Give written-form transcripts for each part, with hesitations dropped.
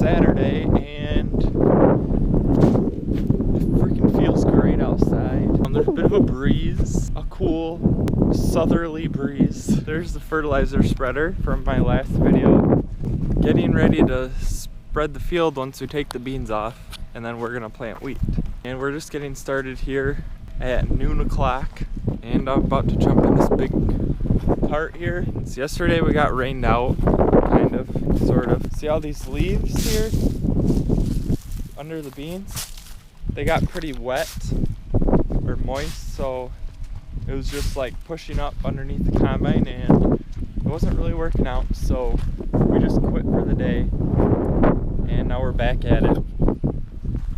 Saturday and it freaking feels great outside. There's a bit of a breeze, a cool southerly breeze. There's the fertilizer spreader from my last video. Getting ready to spread the field once we take the beans off, and then we're gonna plant wheat. And we're just getting started here at noon o'clock, and I'm about to jump in this big part here. So yesterday we got rained out, kind of, sort of. See all these leaves here under the beans? They got pretty wet or moist, so it was just like pushing up underneath the combine and it wasn't really working out, so we just quit for the day and now we're back at it.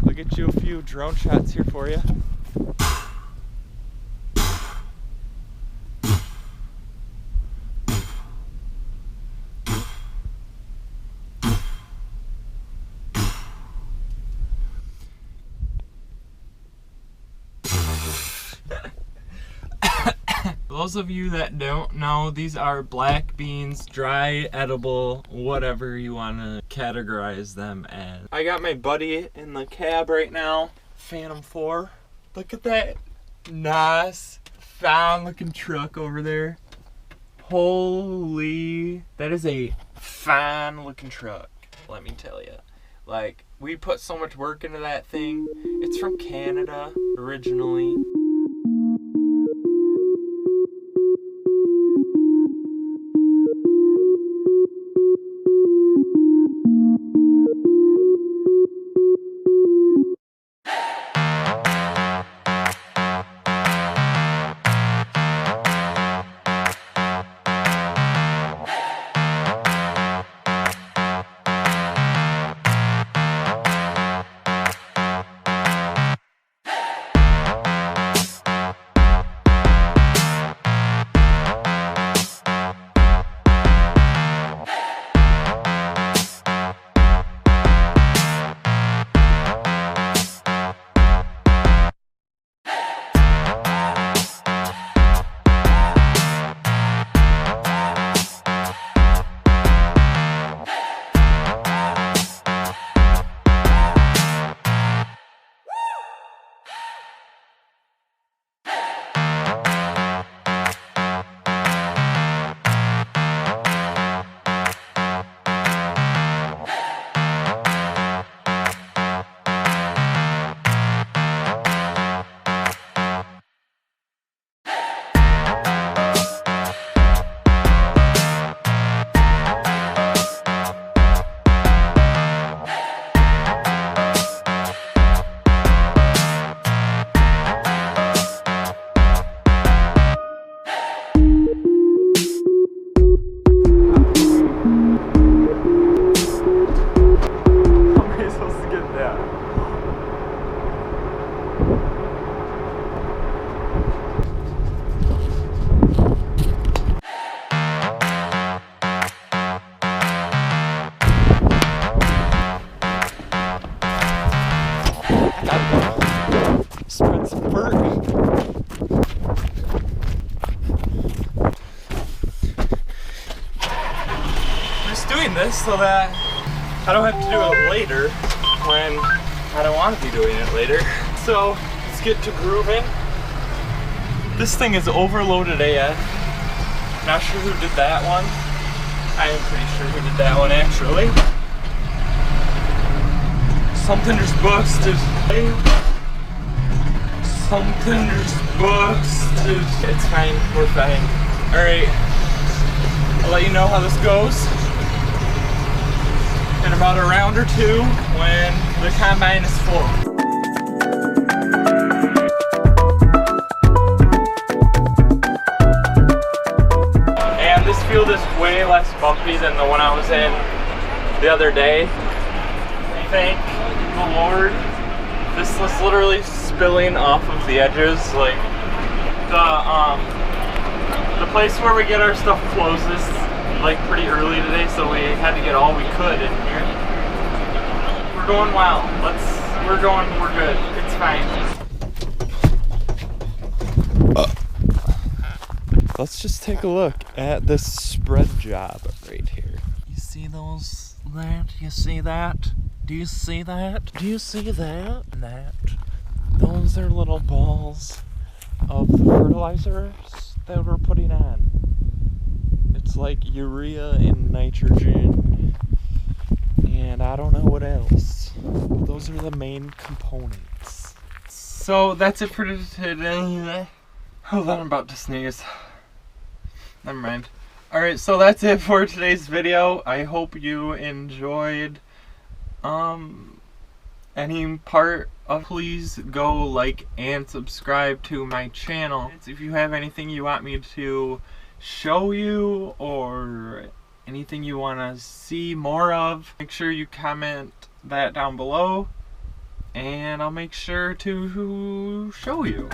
I'll get you a few drone shots here for you. Those of you that don't know, these are black beans, dry, edible, whatever you want to categorize them as. I got my buddy in the cab right now, Phantom 4. Look at that nice, fine looking truck over there. Holy, that is a fine looking truck, let me tell you. Like, we put so much work into that thing. It's from Canada originally. Spread some dirt. I'm just doing this so that I don't have to do it later when I don't want to be doing it later. So let's get to grooving. This thing is overloaded AF. Not sure who did that one. I am pretty sure who did that one actually. Something just busted. Something just busted. It's fine, we're fine. Alright, I'll let you know how this goes in about a round or two when the combine is full. And this field is way less bumpy than the one I was in the other day. Thank the Lord. This was literally spilling off of the edges. Like the place where we get our stuff closes like pretty early today, so we had to get all we could in here. We're going well. We're good. It's fine. Let's just take a look at this spread job right here. You see those that? You see that? Do you see that? Do you see that? Those are little balls of the fertilizers that we're putting on. It's like urea and nitrogen, and I don't know what else. But those are the main components. So that's it for today. Hold on, I'm about to sneeze. Never mind. Alright, so that's it for today's video. I hope you enjoyed any part of. Please go like and subscribe to my channel. If you have anything you want me to show you or anything you want to see more of, make sure you comment that down below and I'll make sure to show you.